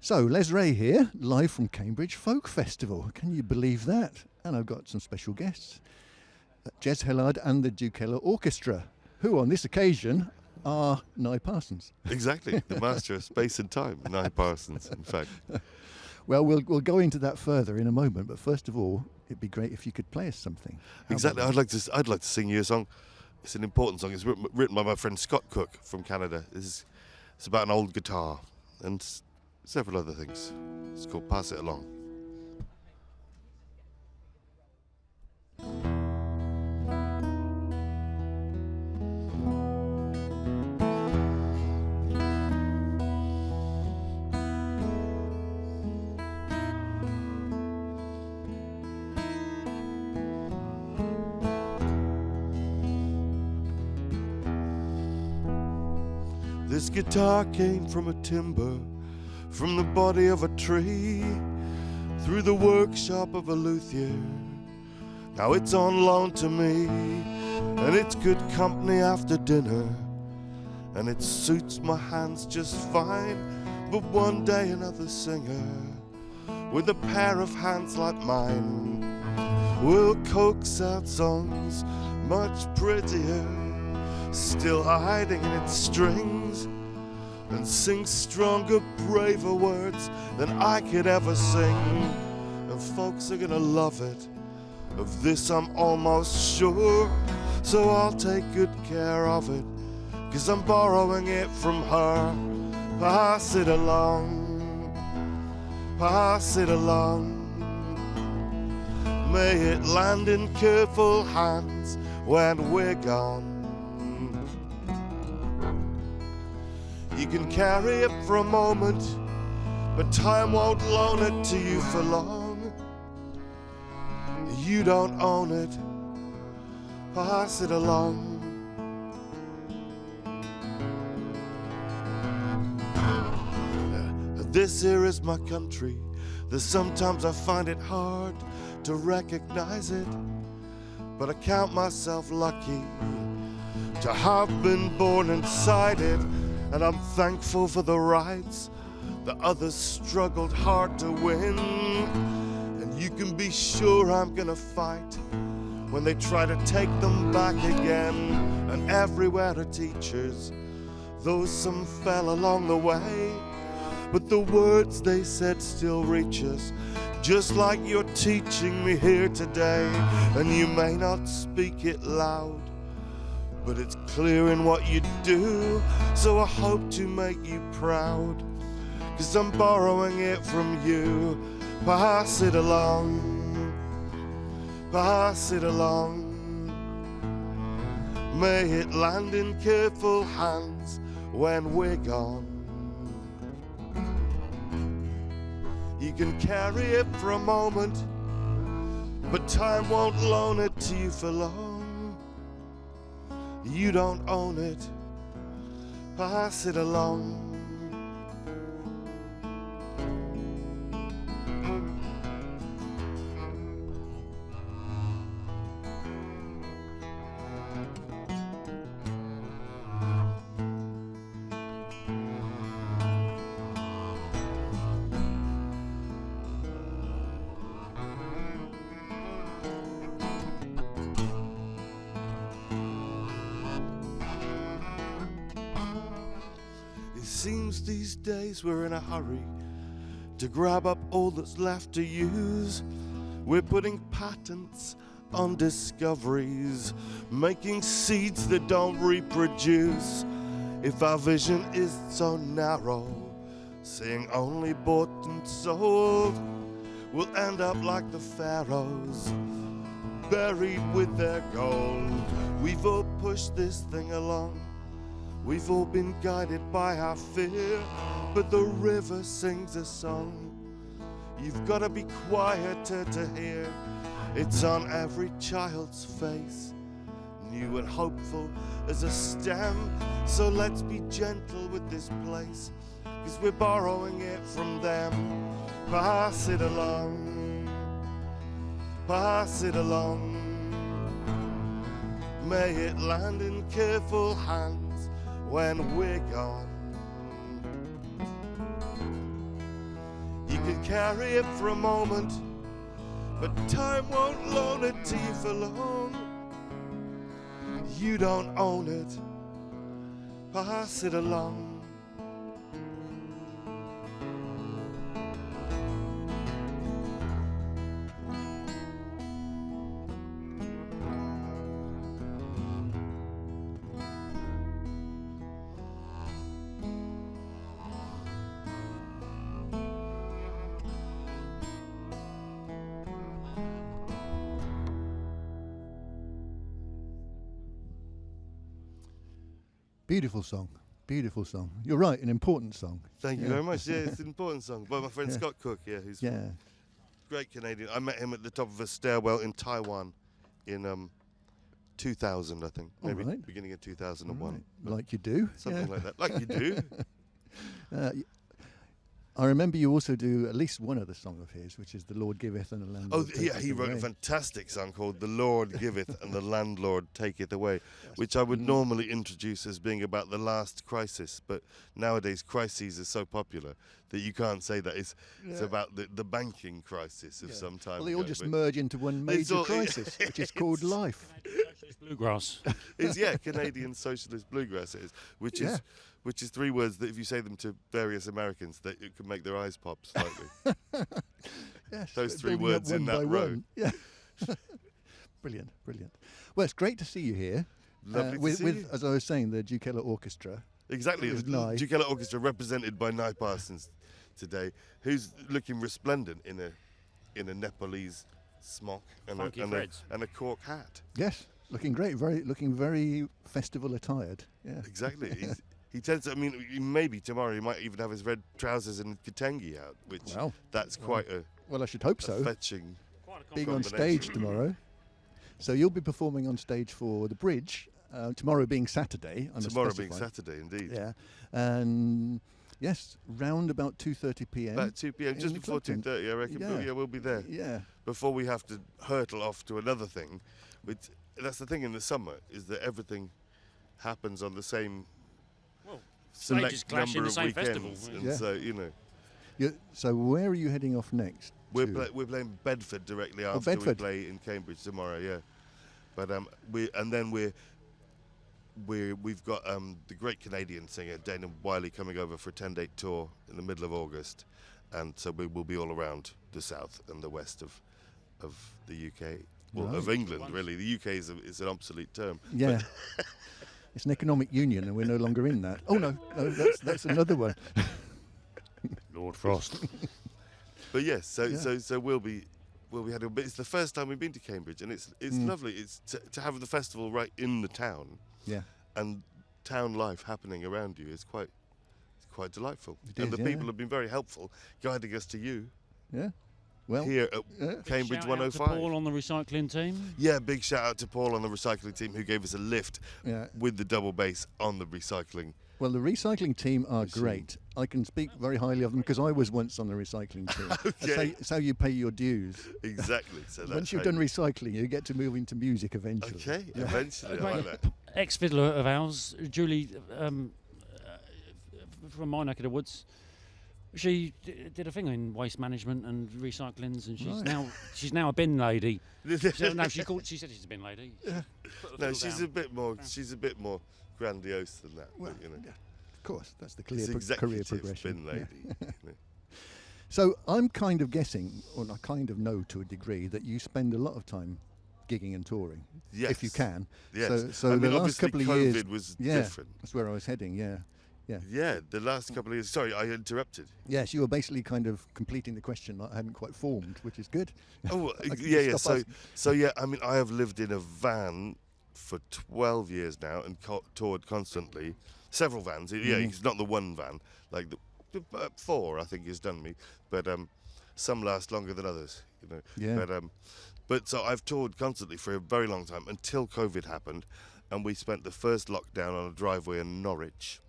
So, Les Ray here, live from Cambridge Folk Festival. Can you believe that? And I've got some special guests, Jez Hellard and the Duke Keller Orchestra, who on this occasion are Nye Parsons. Exactly, the master of space and time, Nye Parsons, in fact. Well, we'll go into that further in a moment, but first of all, it'd be great if you could play us something. Exactly, I'd like to sing you a song. It's an important song. It's written by my friend Scott Cook from Canada. It's about an old guitar and several other things. It's called Pass It Along. This guitar came from a timber, from the body of a tree, through the workshop of a luthier. Now it's on loan to me, and it's good company after dinner, and it suits my hands just fine. But one day another singer, with a pair of hands like mine, will coax out songs much prettier, still hiding in its strings, and sing stronger, braver words than I could ever sing. And folks are gonna love it, of this I'm almost sure. So I'll take good care of it, 'cause I'm borrowing it from her. Pass it along, pass it along. May it land in careful hands when we're gone. You can carry it for a moment, but time won't loan it to you for long. You don't own it, pass it along. This here is my country, though sometimes I find it hard to recognize it, but I count myself lucky to have been born inside it. And I'm thankful for the rights that others struggled hard to win. And you can be sure I'm gonna fight when they try to take them back again. And everywhere are teachers, though some fell along the way, but the words they said still reach us, just like you're teaching me here today. And you may not speak it loud, but it's clear in what you do, so I hope to make you proud, 'cause I'm borrowing it from you. Pass it along, pass it along. May it land in careful hands when we're gone. You can carry it for a moment, but time won't loan it to you for long. You don't own it, pass it along. Seems these days we're in a hurry to grab up all that's left to use. We're putting patents on discoveries, making seeds that don't reproduce. If our vision is so narrow, seeing only bought and sold, we'll end up like the pharaohs, buried with their gold. We've all pushed this thing along, we've all been guided by our fear, but the river sings a song you've got to be quieter to hear. It's on every child's face, new and hopeful as a stem. So let's be gentle with this place, 'cause we're borrowing it from them. Pass it along, pass it along. May it land in careful hands when we're gone. carry it for a moment, but time won't loan it to you for long. You don't own it, pass it along. Beautiful song. Beautiful song. You're right, an important song. Thank you very much. Yeah, it's an important song by my friend Yeah. Scott Cook, who's Yeah. great Canadian. I met him at the top of a stairwell in Taiwan in 2000, I think. All Maybe right. beginning of 2001. Right. Like you do. Something yeah. like that. Like you do. I remember you also do at least one other song of his, which is "The Lord Giveth and the Oh, Landlord yeah, Taketh he wrote a Away." fantastic song called The Lord Giveth and the Landlord Taketh Away, which I would normally introduce as being about the last crisis. But nowadays, crises are so popular that you can't say that. It's about the banking crisis of some time Well, they all ago, just but merge into one It's major all- crisis, which is called life. Bluegrass. It's Canadian socialist bluegrass it is, which is three words that if you say them to various Americans, that it can make their eyes pop slightly. Yes, Those three building up words in one by that row. one. Yeah. Brilliant, brilliant. Well, it's great to see you here. Lovely to with, see with you. as I was saying, the Duke Hellard Orchestra. Exactly, With the Nye. Duke Hellard Orchestra represented by Nye Parsons today, who's looking resplendent in a Nepalese smock and Funky threads. a cork hat. Yes, looking great. Looking very festival attired. Yeah. Exactly. He tends to, maybe tomorrow he might even have his red trousers and Katangi out, which Well, that's quite a well, I should hope so. fetching. Being on combination. stage tomorrow. So you'll be performing on stage for the Bridge tomorrow, being Saturday. I must Tomorrow being specify. Saturday, indeed. Yeah, and yes, round about 2:30 p.m. About 2 p.m., in just the before club tent. 2:30, I reckon. Yeah. But yeah, we'll be there Yeah. before we have to hurtle off to another thing. Which that's the thing in the summer is that everything happens on the same Well, select stages clash in number the of same weekends, festival. and Yeah. so So where are you heading off next? we're to? we're playing Bedford directly after Bedford. we play in Cambridge tomorrow. Yeah, but we've got the great Canadian singer Dana Wiley coming over for a 10-day tour in the middle of August, and so we will be all around the south and the west of the UK. Well, of Right. England, really. The UK is an obsolete term. Yeah. It's an economic union, and we're no longer in that. Oh no, that's another one. Lord Frost. But yes, Yeah. so we'll be heading. But it's the first time we've been to Cambridge, and it's lovely. It's to have the festival right in the town, Yeah. and town life happening around you is quite delightful. It And is, the yeah. people have been very helpful, guiding us to you Yeah. Well. here at Yeah. Cambridge Shout out to 105. Paul on the recycling team. Yeah, big shout out to Paul on the recycling team who gave us a lift Yeah. with the double bass on the recycling. Well, the recycling team are Machine. great. I can speak very highly of them because I was once on the recycling team. Okay. That's how you pay your dues. Exactly. So that's Once you've how done recycling, you get to move into music eventually. Okay, Yeah. eventually. I like that. Ex-fiddler of ours, Julie, from my neck of the woods. She did a thing in waste management and recyclings, and she's now a bin lady. No, she said she's a bin lady. Put the No, fiddle she's down. a bit more grandiose than that. Well, but, yeah, of course, that's the it's clear career executive progression. bin Yeah. lady. you know. So I'm kind of guessing, or I kind of know to a degree, that you spend a lot of time gigging and touring, if you Yes. can. Yes. So I the mean, last obviously couple of COVID years, was yeah, different. that's where I was heading. Yeah. Yeah, the last couple of years. Sorry, I interrupted. Yes, you were basically kind of completing the question that I hadn't quite formed, which is good. Oh, I can yeah. stop So, asking. so yeah. I mean, I have lived in a van for 12 years now and toured constantly. Several vans. Yeah, it's not the one van. Like the 4, I think, has done me. But some last longer than others. You know. Yeah. But so I've toured constantly for a very long time until COVID happened, and we spent the first lockdown on a driveway in Norwich.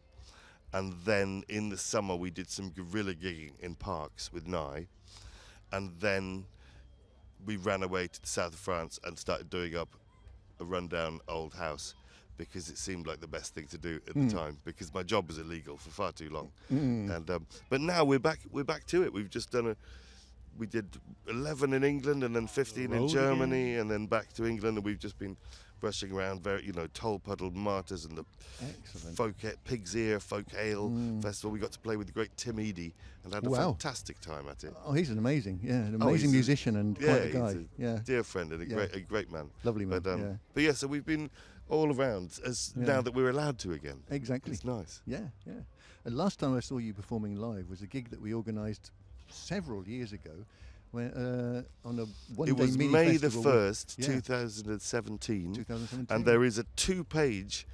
And then in the summer we did some guerrilla gigging in parks with Nye. And then we ran away to the south of France and started doing up a rundown old house because it seemed like the best thing to do at the time because my job was illegal for far too long. And but now we're back to it. We've just done we did 11 in England and then 15 in Road Germany and then back to England, and we've just been rushing around, Toll Puddle Martyrs and the Excellent. Pig's Ear Folk Ale Festival. We got to play with the great Tim Eady and had a Wow. fantastic time at it. Oh, he's an amazing he's amazing a- musician and quite a he's guy. Yeah, dear friend and Yeah. a great man. lovely man. But yeah, so we've been all around now that we're allowed to again. Exactly. It's nice. Yeah. And last time I saw you performing live was a gig that we organised several years ago, when on a one-day It was mini May the festival 1st, Yeah. 2017, 2017. and there is a 2-page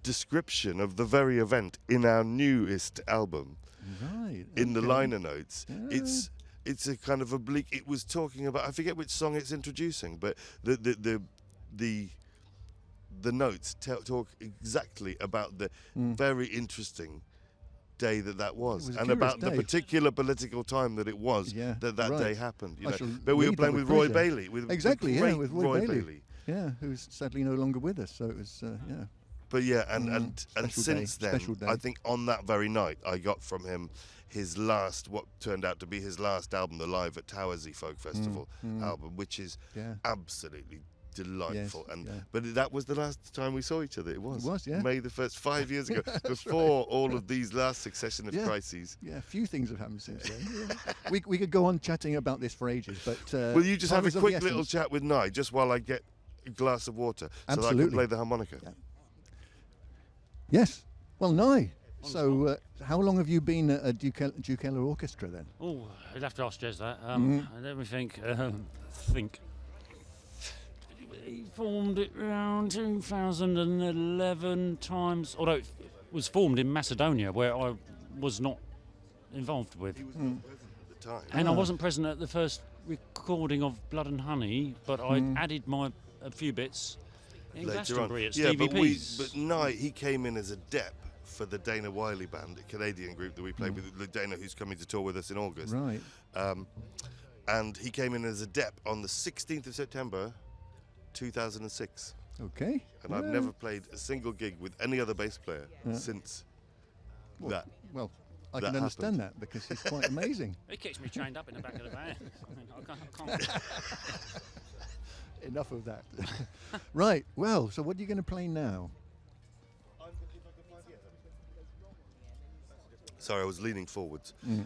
description of the very event in our newest album. Right. In the okay. liner notes. Yeah. It's a kind of oblique. It was talking about, I forget which song it's introducing, but the notes talk exactly about the very interesting day that was, It was a and curious about the day. particular political time that it was Yeah, that right. day happened. I shall But we were read that playing with with Roy pleasure. Bailey, with Exactly, the yeah, great with Roy Bailey. Yeah, who's sadly no longer with us. So it was yeah. But yeah, and Special since day, then, special day. I think on that very night, I got from him his last, what turned out to be his last album, the Live at Towersey Folk Festival album, which is Yeah. absolutely delightful. Yes, And yeah. But that was the last time we saw each other. It was. It was, yeah. May the 1st, 5 years ago, before all of these last succession of Yeah. crises. Yeah, a few things have happened since then. Yeah. we could go on chatting about this for ages, but Will you just have time a is of quick the little essence. chat with Nye, just while I get a glass of water, so that I can Absolutely. play the harmonica? Yeah. Yes. Well, Nye. So, how long have you been at Dukeller Orchestra then? Oh, I'd have to ask Jez that. Let me think. He formed it around 2011 times, although it was formed in Macedonia, where I was not involved with. He was not present at the time. And I wasn't present at the first recording of Blood and Honey, but I added a few bits in Later on. Glastonbury at Yeah, Stevie P's. but Nye, he came in as a dep for the Dana Wiley band, a Canadian group that we played with, Dana, who's coming to tour with us in August. Right. And he came in as a dep on the 16th of September, 2006. Okay. And I've never played a single gig with any other bass player since that. Well, I That can understand that because he's quite amazing. It keeps me chained up in the back of the van. I can't. Enough of that. Right. Well, so what are you going to play now? Sorry, I was leaning forwards. The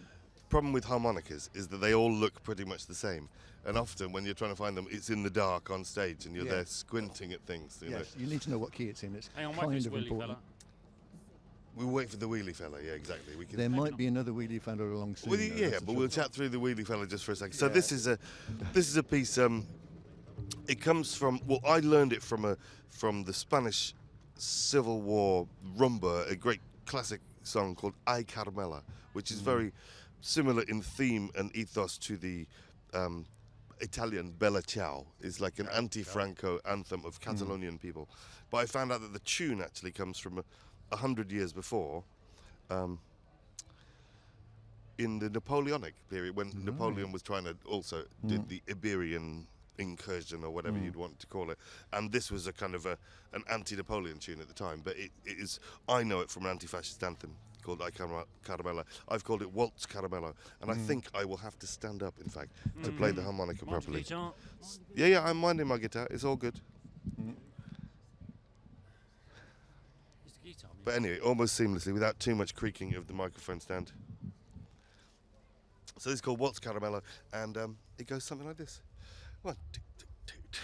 problem with harmonicas is that they all look pretty much the same. And often when you're trying to find them, it's in the dark on stage and you're Yeah. there squinting at things. You know. Yes, you need to know what key it's in. It's Hang on, wait for kind this of wheelie important. fella. We'll wait for the wheelie fella, yeah, exactly. We can There might be another wheelie fella along soon. Well, though, yeah, that's the but we'll trouble. chat through the wheelie fella just for a second. So Yeah. this is a piece. It comes from. Well, I learned it from the Spanish Civil War rumba, a great classic song called "Ay Carmela," which is very similar in theme and ethos to the Italian Bella Ciao. It's like an anti-Franco anthem of Catalonian people. But I found out that the tune actually comes from 100 years before. In the Napoleonic period, when Napoleon was trying to also did the Iberian incursion or whatever you'd want to call it, and this was a kind of an anti-Napoleon tune at the time. But it is, I know it from an anti-fascist anthem called "Ay Caramella." I've called it Waltz Caramello, and I think I will have to stand up, in fact, to play the harmonica Mind your properly. guitar? Yeah, I'm minding my guitar. It's all good. It's the guitar. But anyway, almost seamlessly, without too much creaking of the microphone stand. So this is called Waltz Caramello, and it goes something like this. 1, 2, 3, 2.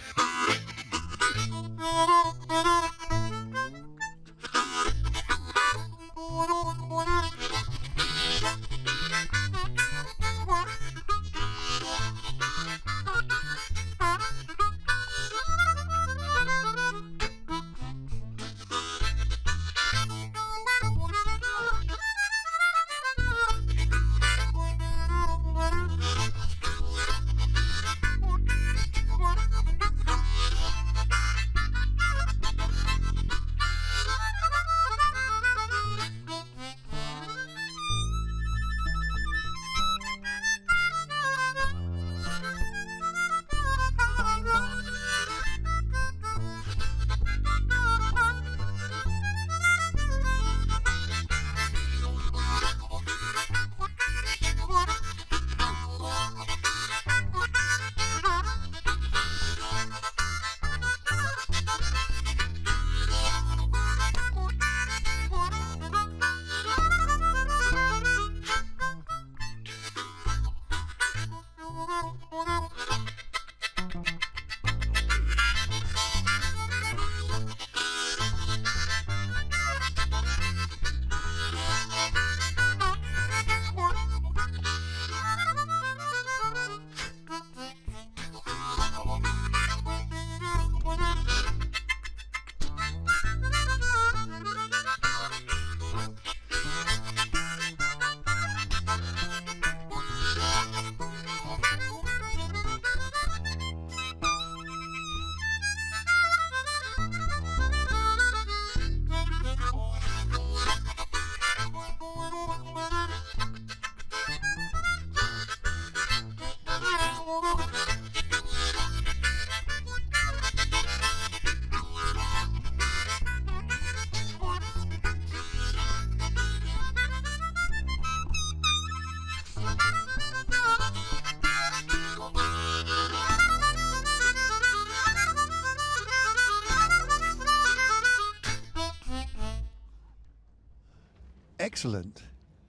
Excellent.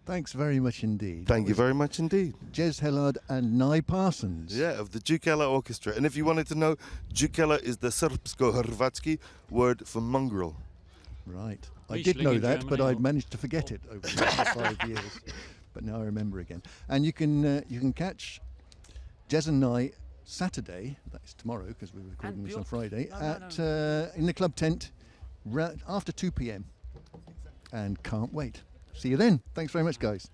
Thanks very much indeed. Thank you very much indeed. Jez Hellard and Nye Parsons. Yeah, of the Dukela Orchestra. And if you wanted to know, Dukela is the Srpsko-Hrvatski word for mongrel. Right. I Riesling did know in that, but Germany, I'd managed to forget it over the last 5 years. But now I remember again. And you can catch Jez and Nye Saturday, that's tomorrow because we're recording this on Friday, in the club tent after 2 p.m. And can't wait. See you then. Thanks very much, guys.